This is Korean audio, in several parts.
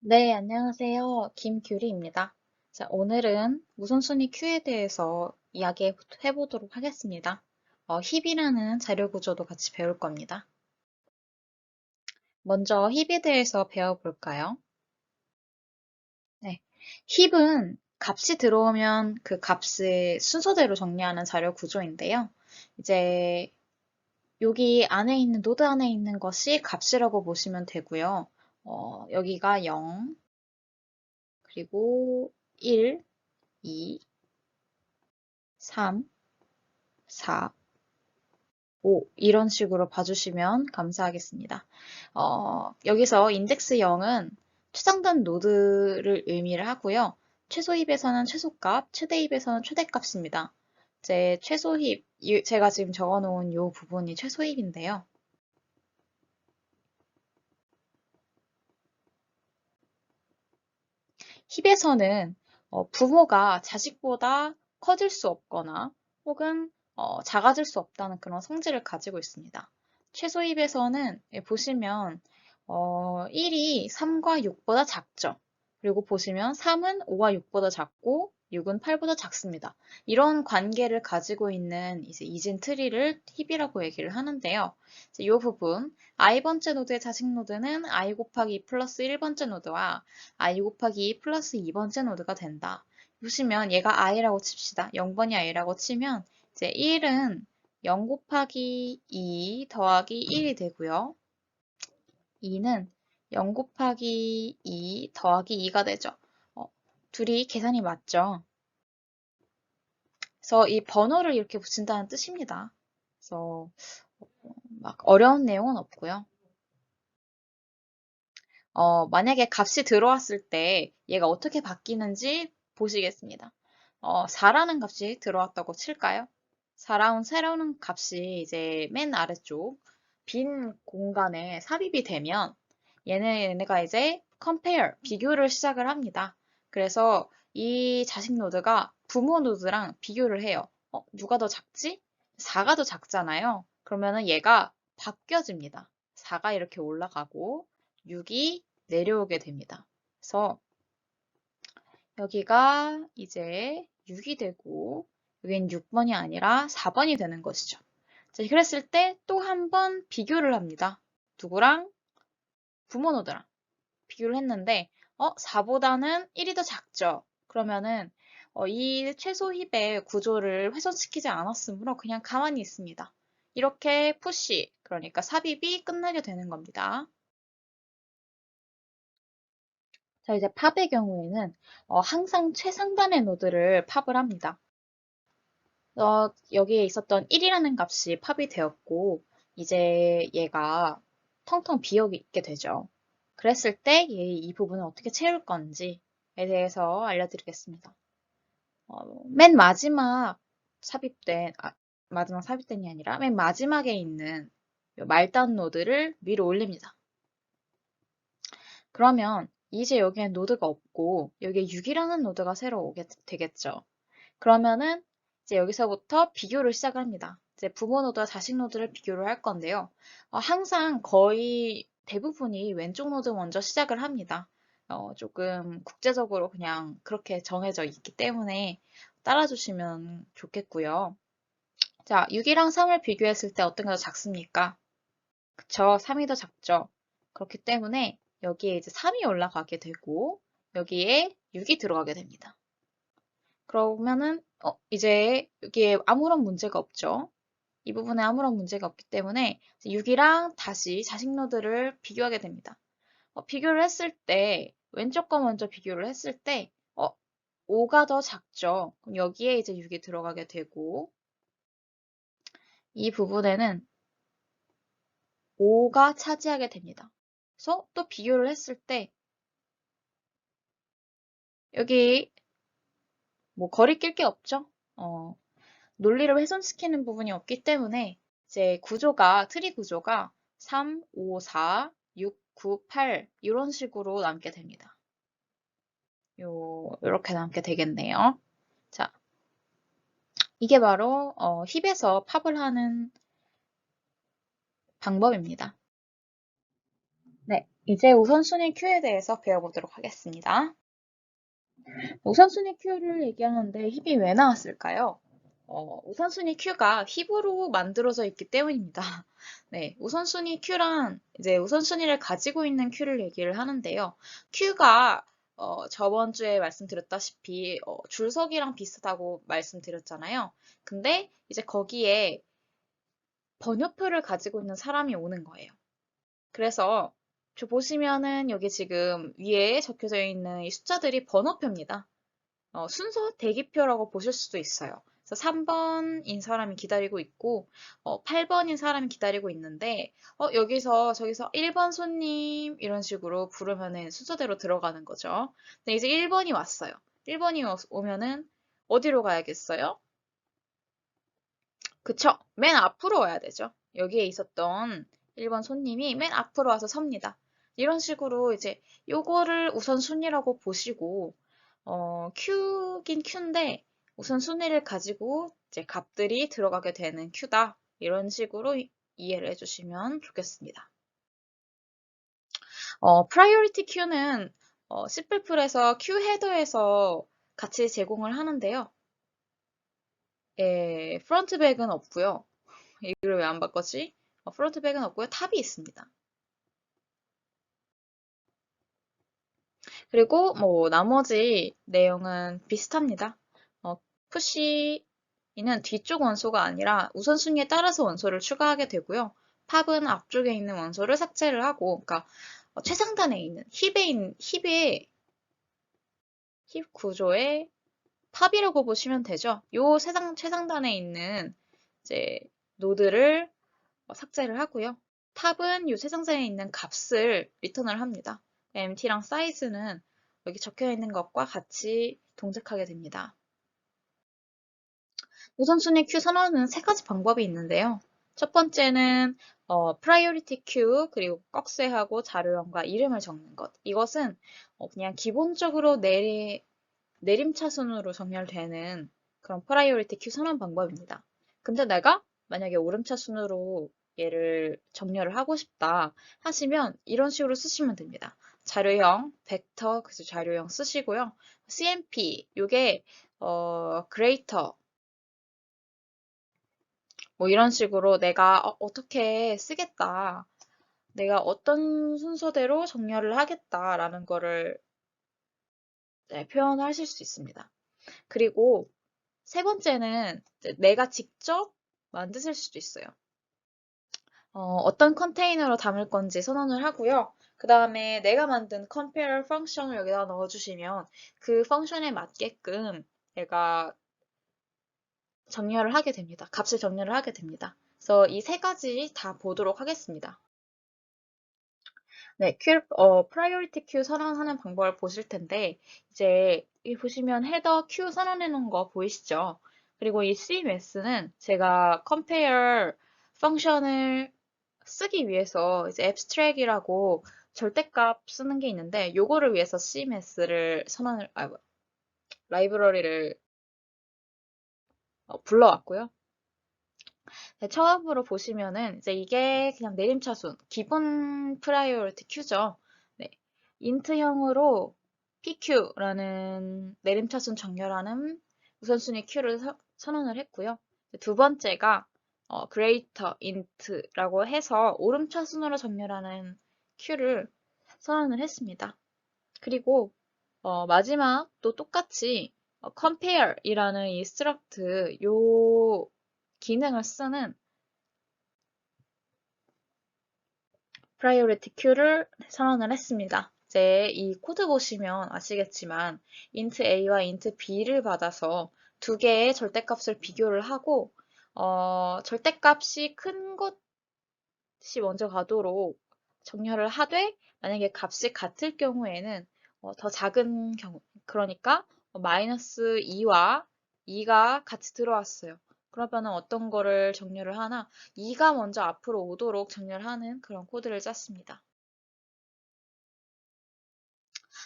네, 안녕하세요. 김규리입니다. 자, 오늘은 우선순위 큐에 대해서 이야기해 보도록 하겠습니다. 힙이라는 자료 구조도 같이 배울 겁니다. 먼저 힙에 대해서 배워볼까요? 네, 힙은 값이 들어오면 그 값을 순서대로 정리하는 자료 구조인데요. 이제 여기 안에 있는 노드 안에 있는 것이 값이라고 보시면 되고요. 여기가 0, 그리고 1, 2, 3, 4, 5 이런 식으로 봐주시면 감사하겠습니다. 여기서 인덱스 0은 최상단 노드를 의미를 하고요. 최소 힙에서는 최소값, 최대 힙에서는 최대값입니다. 제 최소 힙, 제가 지금 적어놓은 이 부분이 최소 힙인데요. 힙에서는 부모가 자식보다 커질 수 없거나 혹은 작아질 수 없다는 그런 성질을 가지고 있습니다. 최소 힙에서는 보시면 1이 3과 6보다 작죠. 그리고 보시면 3은 5와 6보다 작고 6은 8보다 작습니다. 이런 관계를 가지고 있는 이제 이진 트리를 힙이라고 얘기를 하는데요. 이 부분 i번째 노드의 자식 노드는 i 곱하기 2 플러스 1번째 노드와 i 곱하기 2 플러스 2번째 노드가 된다. 보시면 얘가 i라고 칩시다. 0번이 i라고 치면 이제 1은 0 곱하기 2 더하기 1이 되고요. 2는 0 곱하기 2 더하기 2가 되죠. 둘이 계산이 맞죠? 그래서 이 번호를 이렇게 붙인다는 뜻입니다. 그래서 막 어려운 내용은 없고요. 만약에 값이 들어왔을 때 얘가 어떻게 바뀌는지 보시겠습니다. 4라는 값이 들어왔다고 칠까요? 4라운 새로운 값이 이제 맨 아래쪽 빈 공간에 삽입이 되면 얘네가 이제 compare, 비교를 시작을 합니다. 그래서 이 자식 노드가 부모 노드랑 비교를 해요. 누가 더 작지? 4가 더 작잖아요. 그러면은 얘가 바뀌어집니다. 4가 이렇게 올라가고 6이 내려오게 됩니다. 그래서 여기가 이제 6이 되고 여긴 6번이 아니라 4번이 되는 것이죠. 자, 그랬을 때 또 한 번 비교를 합니다. 누구랑? 부모 노드랑 비교를 했는데 4보다는 1이 더 작죠. 그러면은 이 최소 힙의 구조를 훼손시키지 않았으므로 그냥 가만히 있습니다. 이렇게 푸시, 그러니까 삽입이 끝나게 되는 겁니다. 자, 이제 팝의 경우에는 항상 최상단의 노드를 팝을 합니다. 여기에 있었던 1이라는 값이 팝이 되었고, 이제 얘가 텅텅 비어 있게 되죠. 그랬을 때 이 부분을 어떻게 채울 건지에 대해서 알려드리겠습니다. 맨 마지막 마지막 삽입된이 아니라 맨 마지막에 있는 말단 노드를 위로 올립니다. 그러면 이제 여기에 노드가 없고 여기에 6이라는 노드가 새로 오게 되겠죠. 그러면은 이제 여기서부터 비교를 시작을 합니다. 이제 부모 노드와 자식 노드를 비교를 할 건데요. 항상 거의 대부분이 왼쪽 노드 먼저 시작을 합니다. 조금 국제적으로 그냥 그렇게 정해져 있기 때문에 따라주시면 좋겠고요. 자, 6이랑 3을 비교했을 때 어떤 게 더 작습니까? 그쵸, 3이 더 작죠. 그렇기 때문에 여기에 이제 3이 올라가게 되고 여기에 6이 들어가게 됩니다. 그러면은 이제 여기에 아무런 문제가 없죠. 이 부분에 아무런 문제가 없기 때문에 6이랑 다시 자식 노드를 비교하게 됩니다. 비교를 했을 때 왼쪽 거 먼저 비교를 했을 때 5가 더 작죠. 그럼 여기에 이제 6이 들어가게 되고 이 부분에는 5가 차지하게 됩니다. 그래서 또 비교를 했을 때 여기 뭐 거리 낄 게 없죠. 논리를 훼손시키는 부분이 없기 때문에 이제 트리 구조가 3, 5, 4, 6, 9, 8 이런 식으로 남게 됩니다. 이렇게 남게 되겠네요. 자, 이게 바로 힙에서 팝을 하는 방법입니다. 네. 이제 우선순위 큐에 대해서 배워보도록 하겠습니다. 우선순위 큐를 얘기하는데 힙이 왜 나왔을까요? 우선순위 큐가 힙으로 만들어져 있기 때문입니다. 네, 우선순위 큐란 이제 우선순위를 가지고 있는 큐를 얘기를 하는데요. 큐가 저번 주에 말씀드렸다시피 줄서기랑 비슷하다고 말씀드렸잖아요. 근데 이제 거기에 번호표를 가지고 있는 사람이 오는 거예요. 그래서 보시면은 여기 지금 위에 적혀져 있는 이 숫자들이 번호표입니다. 순서 대기표라고 보실 수도 있어요. 그래서 3번인 사람이 기다리고 있고 8번인 사람이 기다리고 있는데 여기서 저기서 1번 손님 이런 식으로 부르면은 순서대로 들어가는 거죠. 근데 이제 1번이 왔어요. 1번이 오면은 어디로 가야겠어요? 그쵸? 맨 앞으로 와야 되죠. 여기에 있었던 1번 손님이 맨 앞으로 와서 섭니다. 이런 식으로 이제 요거를 우선순위라고 보시고 큐긴 큐인데 우선순위를 가지고 이제 값들이 들어가게 되는 큐다. 이런 식으로 이해를 해주시면 좋겠습니다. 프라이오리티 큐는 C++에서 큐 헤더에서 같이 제공을 하는데요. 예, 프론트백은 없고요. 이걸 왜 안 바꿨지? 프론트백은 없고요. 탑이 있습니다. 그리고 뭐 나머지 내용은 비슷합니다. 푸시는 뒤쪽 원소가 아니라 우선순위에 따라서 원소를 추가하게 되고요. 팝은 앞쪽에 있는 원소를 삭제를 하고, 그러니까 최상단에 있는 힙 구조의 팝이라고 보시면 되죠. 요 최상단에 있는 이제 노드를 삭제를 하고요. 탑은 요 세상자에 있는 값을 리턴을 합니다. empty랑 size는 여기 적혀 있는 것과 같이 동작하게 됩니다. 우선순위 q 선언은 세 가지 방법이 있는데요. 첫 번째는 priority queue 그리고 꺽쇠하고 자료형과 이름을 적는 것. 이것은 그냥 기본적으로 내림차순으로 정렬되는 그런 priority queue 선언 방법입니다. 근데 내가 만약에 오름차순으로 얘를 정렬을 하고 싶다 하시면 이런 식으로 쓰시면 됩니다. 자료형, 벡터, 그래서 자료형 쓰시고요. CMP, 요게 greater 뭐 이런 식으로 내가 어떻게 쓰겠다. 내가 어떤 순서대로 정렬을 하겠다라는 거를 표현하실 수 있습니다. 그리고 세 번째는 내가 직접 만드실 수도 있어요. 어떤 컨테이너로 담을 건지 선언을 하고요. 그 다음에 내가 만든 compare 펑션을 여기다 넣어주시면 그 펑션에 맞게끔 얘가 정렬을 하게 됩니다. 값을 정렬을 하게 됩니다. 그래서 이 세 가지 다 보도록 하겠습니다. 네, priority queue 선언하는 방법을 보실 텐데, 이제 이 보시면 헤더 queue 선언해 놓은 거 보이시죠? 그리고 이 CMS는 제가 compare 펑션을 쓰기 위해서 이제 abstract이라고 절대값 쓰는 게 있는데, 요거를 위해서 CMS를 라이브러리를 불러왔고요. 네, 처음으로 보시면은 이제 이게 그냥 내림차순, 기본 프라이오리티 큐죠. 네, 인트형으로 PQ라는 내림차순 정렬하는 우선순위 큐를 선언을 했고요. 두 번째가 greater int라고 해서 오름차순으로 정렬하는 큐를 선언을 했습니다. 그리고 마지막 또 똑같이 compare이라는 이 struct 요 기능을 쓰는 priority queue를 선언을 했습니다. 이제 이 코드 보시면 아시겠지만 int a와 int b를 받아서 두 개의 절대값을 비교를 하고 절대값이 큰 것이 먼저 가도록 정렬을 하되 만약에 값이 같을 경우에는 더 작은 경우 그러니까 마이너스 2와 2가 같이 들어왔어요. 그러면은 어떤 거를 정렬을 하나? 2가 먼저 앞으로 오도록 정렬하는 그런 코드를 짰습니다.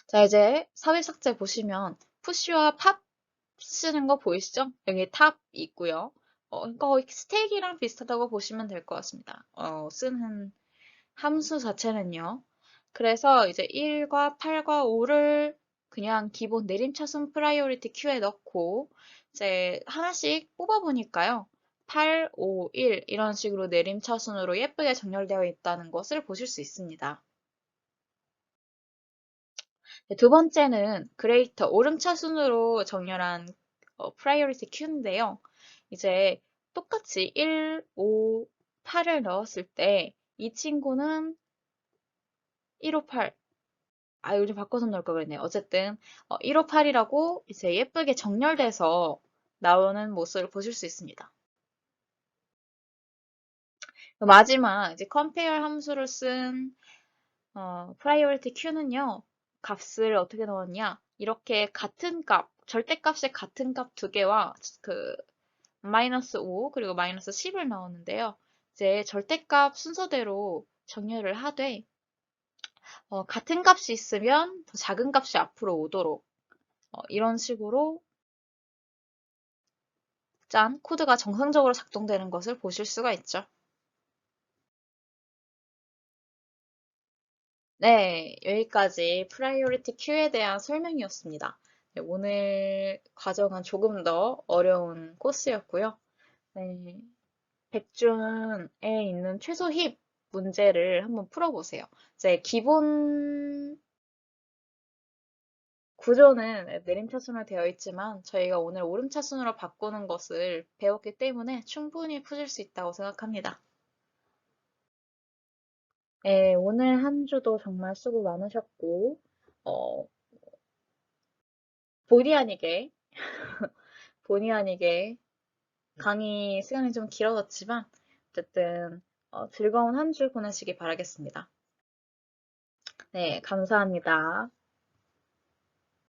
자, 이제 삽입 삭제 보시면 푸시와 팝 쓰는 거 보이시죠? 여기 탑 있고요. 이거 스택이랑 비슷하다고 보시면 될 것 같습니다. 쓰는 함수 자체는요. 그래서 이제 1과 8과 5를 그냥 기본 내림차순 프라이오리티 큐에 넣고 이제 하나씩 뽑아보니까요. 8, 5, 1 이런 식으로 내림차순으로 예쁘게 정렬되어 있다는 것을 보실 수 있습니다. 두 번째는 그레이터 오름차순으로 정렬한 프라이오리티 큐인데요. 이제 똑같이 1, 5, 8을 넣었을 때 이 친구는 158, 요즘 바꿔서 넣을 걸 그랬네요. 어쨌든 158이라고 이제 예쁘게 정렬돼서 나오는 모습을 보실 수 있습니다. 마지막 이제 compare 함수를 쓴 priority queue는요. 값을 어떻게 넣었냐? 이렇게 같은 값, 절대값의 같은 값 두 개와 그 마이너스 5 그리고 마이너스 10을 넣었는데요. 이제 절대값 순서대로 정렬을 하되 같은 값이 있으면 더 작은 값이 앞으로 오도록 이런 식으로 짠 코드가 정상적으로 작동되는 것을 보실 수가 있죠. 네, 여기까지 프라이오리티 큐에 대한 설명이었습니다. 네, 오늘 과정은 조금 더 어려운 코스였고요. 네, 백준에 있는 최소 힙 문제를 한번 풀어보세요. 이제 기본 구조는 내림차순으로 되어 있지만 저희가 오늘 오름차순으로 바꾸는 것을 배웠기 때문에 충분히 푸실 수 있다고 생각합니다. 네, 오늘 한 주도 정말 수고 많으셨고, 어, 본의 아니게, 본의 아니게 강의 시간이 좀 길어졌지만, 어쨌든, 즐거운 한 주 보내시기 바라겠습니다. 네, 감사합니다.